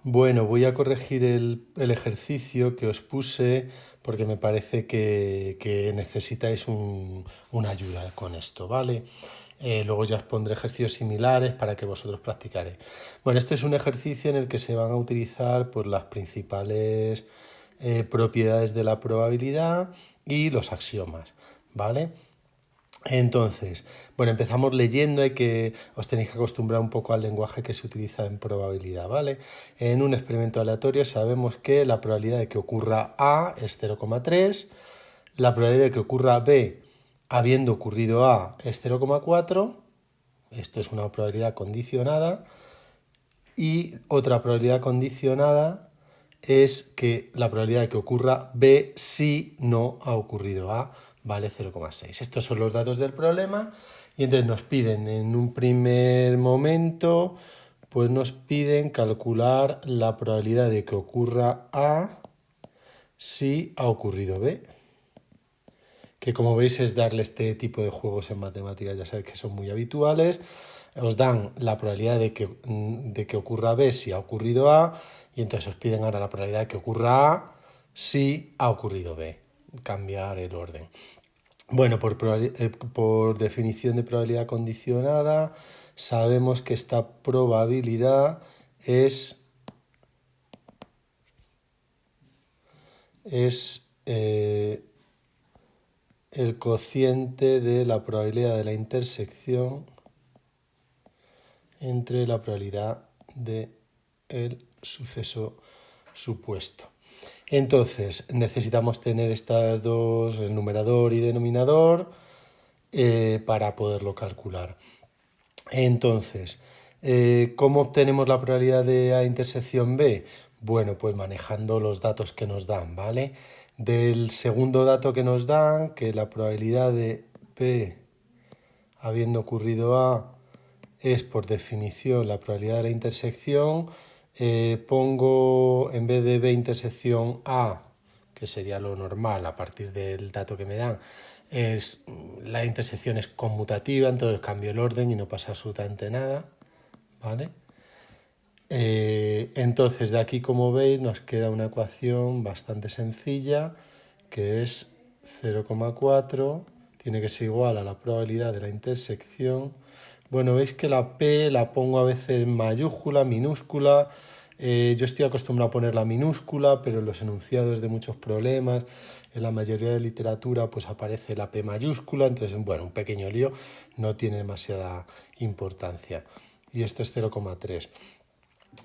Bueno, voy a corregir el ejercicio que os puse porque me parece que necesitáis una ayuda con esto, ¿vale? Luego ya os pondré ejercicios similares para que vosotros practicaréis. Bueno, este es un ejercicio en el que se van a utilizar pues, las principales propiedades de la probabilidad y los axiomas, ¿vale? Entonces, bueno, empezamos leyendo, os tenéis que acostumbrar un poco al lenguaje que se utiliza en probabilidad, ¿vale? En un experimento aleatorio sabemos que la probabilidad de que ocurra A es 0,3, la probabilidad de que ocurra B habiendo ocurrido A es 0,4, esto es una probabilidad condicionada, y otra probabilidad condicionada es que la probabilidad de que ocurra B si no ha ocurrido A vale 0,6. Estos son los datos del problema y entonces nos piden en un primer momento, pues nos piden calcular la probabilidad de que ocurra A si ha ocurrido B, que como veis es darle este tipo de juegos en matemáticas, ya sabéis que son muy habituales. Os dan la probabilidad de que ocurra B si ha ocurrido A, y entonces os piden ahora la probabilidad de que ocurra A si ha ocurrido B. Cambiar el orden. Bueno, por definición de probabilidad condicionada, sabemos que esta probabilidad es el cociente de la probabilidad de la intersección entre la probabilidad del suceso supuesto. Entonces, necesitamos tener estas dos, el numerador y denominador, para poderlo calcular. Entonces, ¿cómo obtenemos la probabilidad de A intersección B? Bueno, pues manejando los datos que nos dan, ¿vale? Del segundo dato que nos dan, que la probabilidad de B habiendo ocurrido A es por definición la probabilidad de la intersección, pongo en vez de B intersección A, que sería lo normal a partir del dato que me dan, la intersección es conmutativa, entonces cambio el orden y no pasa absolutamente nada, ¿vale? Entonces de aquí, como veis, nos queda una ecuación bastante sencilla, que es 0,4 tiene que ser igual a la probabilidad de la intersección. Bueno, veis que la P la pongo a veces en mayúscula, minúscula. Yo estoy acostumbrado a ponerla minúscula, pero en los enunciados de muchos problemas, en la mayoría de literatura, pues aparece la P mayúscula. Entonces, bueno, un pequeño lío, no tiene demasiada importancia. Y esto es 0,3.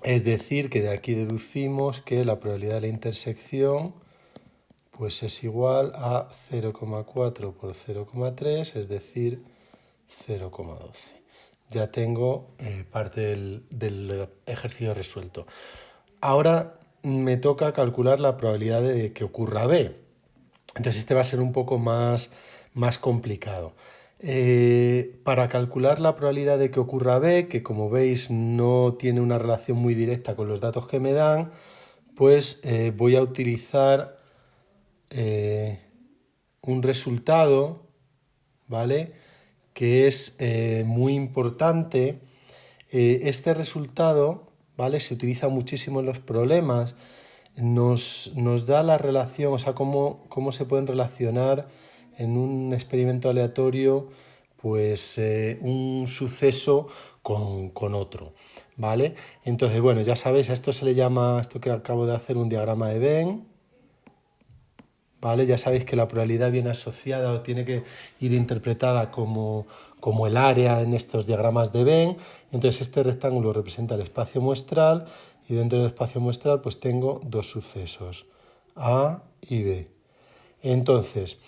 Es decir, que de aquí deducimos que la probabilidad de la intersección pues es igual a 0,4 por 0,3, es decir, 0,12. Ya tengo parte del ejercicio resuelto. Ahora me toca calcular la probabilidad de que ocurra B. Entonces este va a ser un poco más complicado. Para calcular la probabilidad de que ocurra B, que como veis no tiene una relación muy directa con los datos que me dan, pues voy a utilizar un resultado, ¿vale? Que es muy importante. Este resultado, ¿vale? Se utiliza muchísimo en los problemas. Nos da la relación, o sea, cómo se pueden relacionar en un experimento aleatorio, pues un suceso con otro, ¿vale? Entonces, bueno, ya sabéis, a esto se le llama, esto que acabo de hacer, un diagrama de Venn, ¿vale? Ya sabéis que la probabilidad viene asociada o tiene que ir interpretada como el área en estos diagramas de Venn. Entonces este rectángulo representa el espacio muestral y dentro del espacio muestral pues tengo dos sucesos, A y B. Entonces,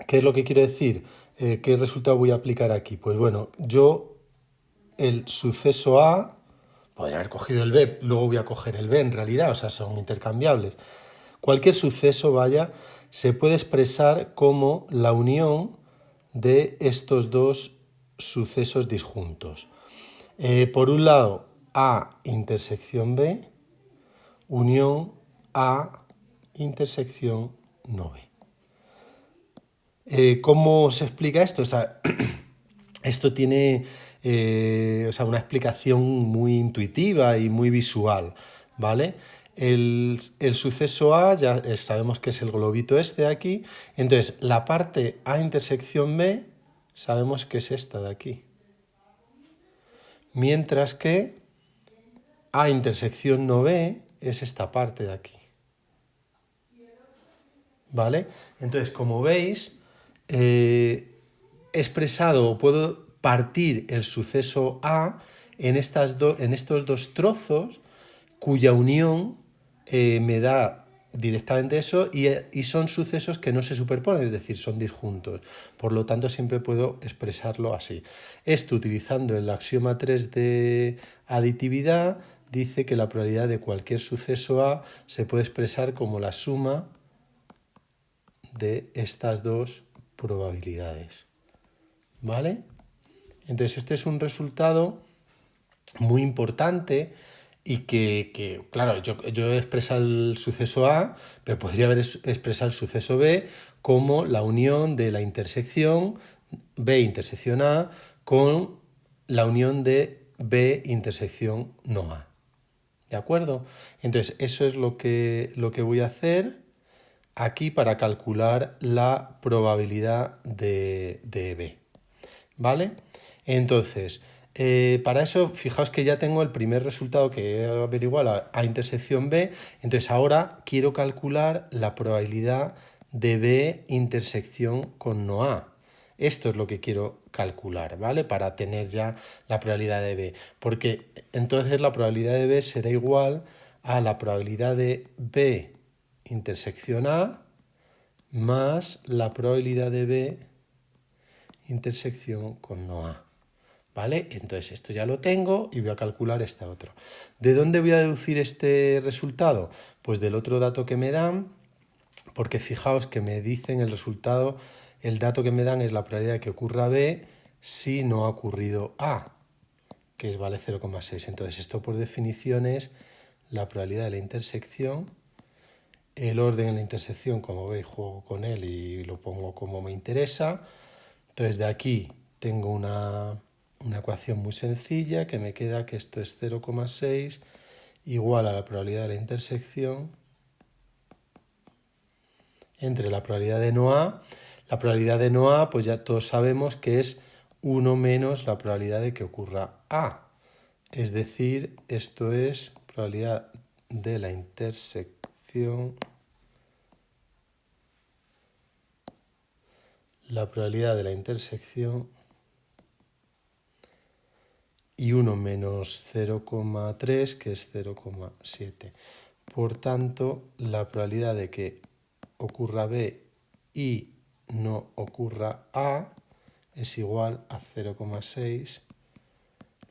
¿qué es lo que quiero decir? ¿Qué resultado voy a aplicar aquí? Pues bueno, yo el suceso A, podría haber cogido el B, luego voy a coger el B en realidad, o sea, son intercambiables. Cualquier suceso, vaya, se puede expresar como la unión de estos dos sucesos disjuntos. Por un lado, A intersección B, unión A intersección no B. ¿Cómo se explica esto? Esto tiene una explicación muy intuitiva y muy visual, ¿vale? El suceso A ya sabemos que es el globito este de aquí. Entonces, la parte A intersección B sabemos que es esta de aquí. Mientras que A intersección no B es esta parte de aquí. ¿Vale? Entonces, como veis, he expresado o puedo partir el suceso A en estos dos trozos cuya unión me da directamente eso y son sucesos que no se superponen, es decir, son disjuntos. Por lo tanto, siempre puedo expresarlo así. Esto utilizando el axioma 3 de aditividad dice que la probabilidad de cualquier suceso A se puede expresar como la suma de estas dos probabilidades. ¿Vale? Entonces, este es un resultado muy importante y que claro, yo he expresado el suceso A, pero podría haber expresado el suceso B como la unión de la intersección B intersección A con la unión de B intersección no A. ¿De acuerdo? Entonces, eso es lo que voy a hacer aquí para calcular la probabilidad de B. ¿Vale? Entonces, para eso, fijaos que ya tengo el primer resultado que he averiguado, A intersección B. Entonces, ahora quiero calcular la probabilidad de B intersección con no A. Esto es lo que quiero calcular, ¿vale? Para tener ya la probabilidad de B. Porque entonces la probabilidad de B será igual a la probabilidad de B intersección A más la probabilidad de B intersección con no A. ¿Vale? Entonces esto ya lo tengo y voy a calcular este otro. ¿De dónde voy a deducir este resultado? Pues del otro dato que me dan, porque fijaos que me dicen el resultado, el dato que me dan es la probabilidad de que ocurra B si no ha ocurrido A, que vale 0,6. Entonces esto por definición es la probabilidad de la intersección. El orden en la intersección, como veis, juego con él y lo pongo como me interesa. Entonces de aquí tengo una ecuación muy sencilla que me queda que esto es 0,6 igual a la probabilidad de la intersección entre la probabilidad de no A. La probabilidad de no A, pues ya todos sabemos que es 1 menos la probabilidad de que ocurra A. Es decir, esto es probabilidad de la intersección. La probabilidad de la intersección y 1 menos 0,3, que es 0,7. Por tanto, la probabilidad de que ocurra B y no ocurra A es igual a 0,6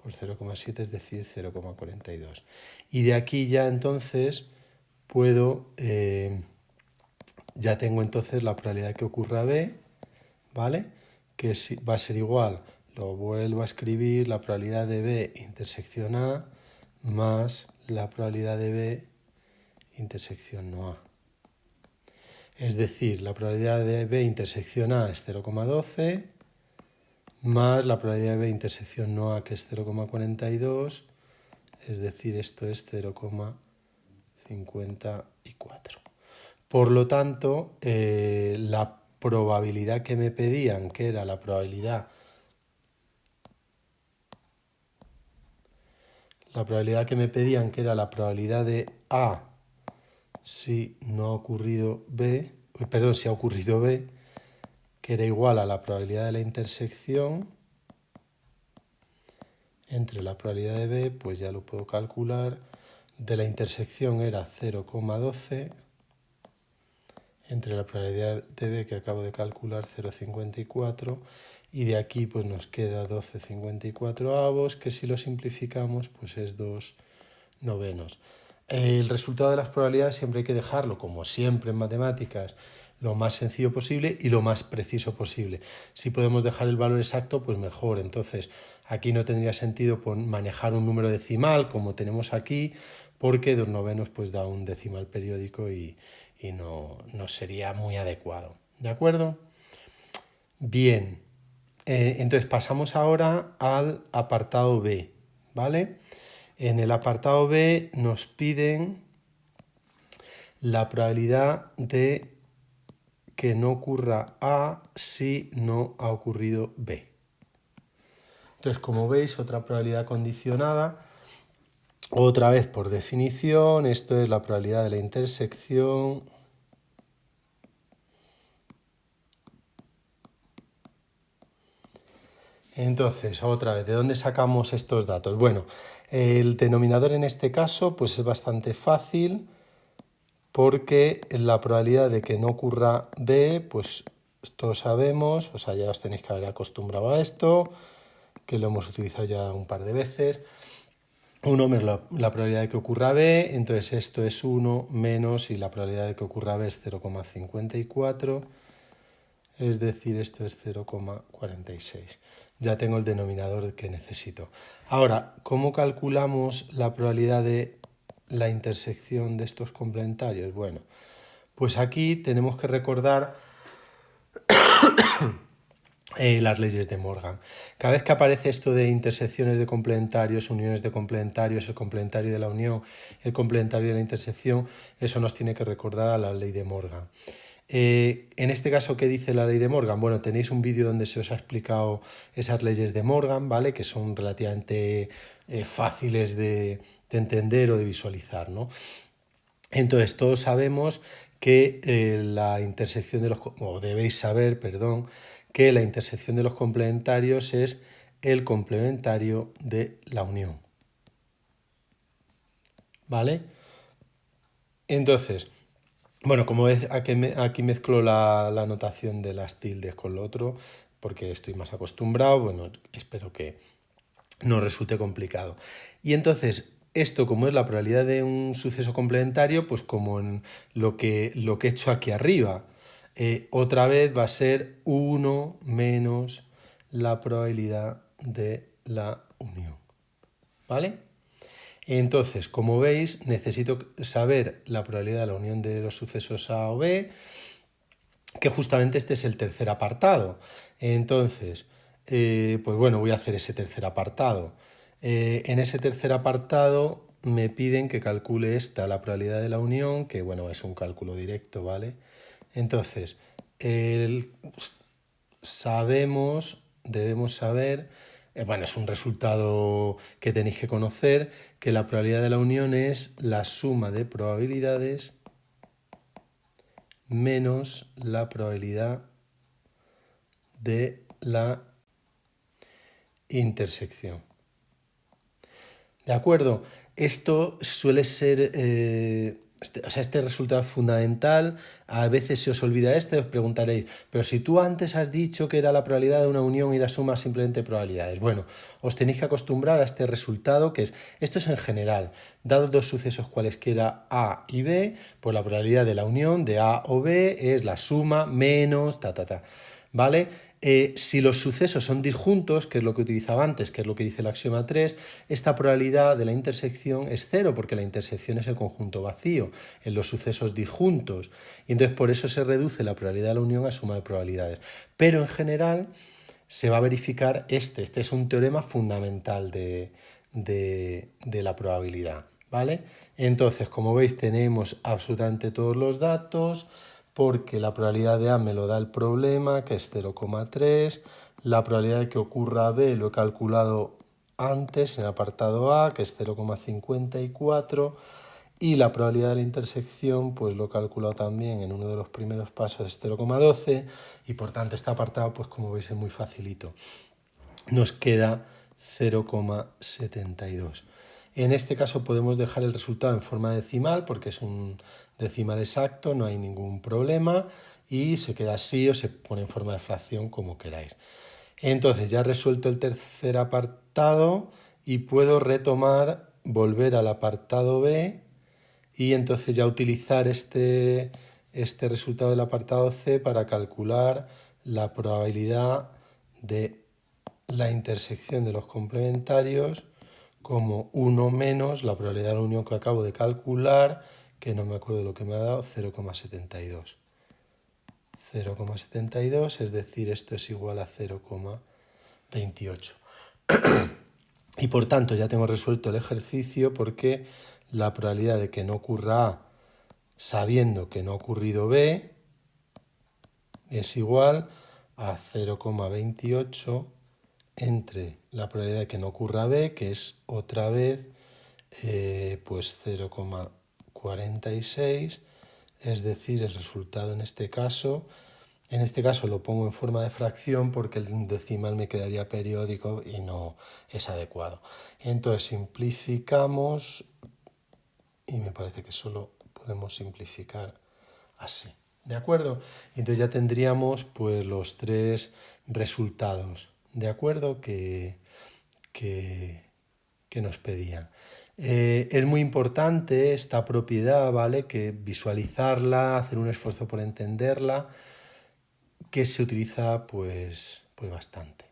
por 0,7, es decir, 0,42. Y de aquí ya entonces puedo, ya tengo entonces la probabilidad de que ocurra B, ¿vale? Que va a ser igual, lo vuelvo a escribir, la probabilidad de B intersección A más la probabilidad de B intersección no A. Es decir, la probabilidad de B intersección A es 0,12 más la probabilidad de B intersección no A, que es 0,42, es decir, esto es 0,54. Por lo tanto, la probabilidad que me pedían, que era la probabilidad que me pedían, que era la probabilidad de A si no ha ocurrido B, perdón, si ha ocurrido B, que era igual a la probabilidad de la intersección entre la probabilidad de B, pues ya lo puedo calcular, de la intersección era 0,12 entre la probabilidad de B que acabo de calcular 0,54 y de aquí pues nos queda 12,54avos, que si lo simplificamos pues es 2 novenos. El resultado de las probabilidades siempre hay que dejarlo, como siempre en matemáticas, lo más sencillo posible y lo más preciso posible. Si podemos dejar el valor exacto, pues mejor. Entonces, aquí no tendría sentido manejar un número decimal como tenemos aquí, porque 2 novenos pues da un decimal periódico y no sería muy adecuado. ¿De acuerdo? Bien, entonces pasamos ahora al apartado B, ¿vale? En el apartado B nos piden la probabilidad de que no ocurra A si no ha ocurrido B. Entonces, como veis, otra probabilidad condicionada. Otra vez por definición, esto es la probabilidad de la intersección. Entonces, otra vez, ¿de dónde sacamos estos datos? Bueno, el denominador en este caso pues es bastante fácil porque la probabilidad de que no ocurra B, pues esto sabemos, o sea, ya os tenéis que haber acostumbrado a esto, que lo hemos utilizado ya un par de veces. 1 menos la probabilidad de que ocurra B, entonces esto es 1 menos y la probabilidad de que ocurra B es 0,54, es decir, esto es 0,46. Ya tengo el denominador que necesito. Ahora, ¿cómo calculamos la probabilidad de la intersección de estos complementarios? Bueno, pues aquí tenemos que recordar las leyes de Morgan. Cada vez que aparece esto de intersecciones de complementarios, uniones de complementarios, el complementario de la unión, el complementario de la intersección, eso nos tiene que recordar a la ley de Morgan. En este caso, ¿qué dice la ley de Morgan? Bueno, tenéis un vídeo donde se os ha explicado esas leyes de Morgan, ¿vale? Que son relativamente fáciles de entender o de visualizar, ¿no? Entonces, todos sabemos que la intersección de los, o debéis saber, perdón, que la intersección de los complementarios es el complementario de la unión. ¿Vale? Entonces, bueno, como ves, aquí mezclo la notación de las tildes con lo otro, porque estoy más acostumbrado, bueno, espero que no resulte complicado. Y entonces, esto como es la probabilidad de un suceso complementario, pues como en lo que he hecho aquí arriba, otra vez va a ser 1 menos la probabilidad de la unión. ¿Vale? Entonces, como veis, necesito saber la probabilidad de la unión de los sucesos A o B, que justamente este es el tercer apartado. Entonces, pues bueno, voy a hacer ese tercer apartado. En ese tercer apartado me piden que calcule la probabilidad de la unión, que bueno, es un cálculo directo, ¿vale? Entonces, debemos saber, bueno, es un resultado que tenéis que conocer, que la probabilidad de la unión es la suma de probabilidades menos la probabilidad de la intersección. ¿De acuerdo? Esto suele ser, este resultado es fundamental. A veces se os olvida os preguntaréis, pero si tú antes has dicho que era la probabilidad de una unión y la suma simplemente probabilidades. Bueno, os tenéis que acostumbrar a este resultado que es, esto es en general, dados dos sucesos cualesquiera A y B, pues la probabilidad de la unión de A o B es la suma menos ¿vale? Si los sucesos son disjuntos, que es lo que utilizaba antes, que es lo que dice el axioma 3, esta probabilidad de la intersección es 0, porque la intersección es el conjunto vacío en los sucesos disjuntos. Y entonces por eso se reduce la probabilidad de la unión a suma de probabilidades. Pero en general se va a verificar este es un teorema fundamental de la probabilidad. ¿Vale? Entonces, como veis, tenemos absolutamente todos los datos, porque la probabilidad de A me lo da el problema, que es 0,3. La probabilidad de que ocurra B lo he calculado antes en el apartado A, que es 0,54. Y la probabilidad de la intersección, pues lo he calculado también en uno de los primeros pasos, es 0,12. Y por tanto, este apartado, pues como veis, es muy facilito. Nos queda 0,72. En este caso podemos dejar el resultado en forma decimal porque es un decimal exacto, no hay ningún problema y se queda así o se pone en forma de fracción como queráis. Entonces ya he resuelto el tercer apartado y puedo retomar, volver al apartado B y entonces ya utilizar este resultado del apartado C para calcular la probabilidad de la intersección de los complementarios como 1 menos la probabilidad de la unión que acabo de calcular, que no me acuerdo de lo que me ha dado, 0,72. 0,72, es decir, esto es igual a 0,28. Y por tanto ya tengo resuelto el ejercicio porque la probabilidad de que no ocurra A sabiendo que no ha ocurrido B es igual a 0,28 entre la probabilidad de que no ocurra B, que es otra vez pues 0,46, es decir, el resultado en este caso lo pongo en forma de fracción porque el decimal me quedaría periódico y no es adecuado. Entonces simplificamos y me parece que solo podemos simplificar así. ¿De acuerdo? Entonces ya tendríamos pues los tres resultados, ¿de acuerdo? Que, que nos pedían. Es muy importante esta propiedad, ¿vale? Que visualizarla, hacer un esfuerzo por entenderla, que se utiliza pues bastante.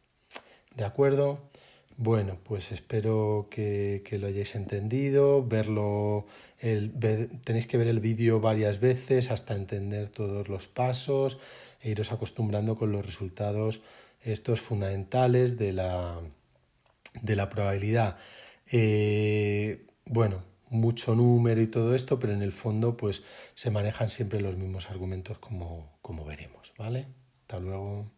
¿De acuerdo? Bueno, pues espero que lo hayáis entendido, tenéis que ver el vídeo varias veces hasta entender todos los pasos e iros acostumbrando con los resultados estos fundamentales de la probabilidad. Bueno, mucho número y todo esto, pero en el fondo pues se manejan siempre los mismos argumentos como veremos, ¿vale? Hasta luego.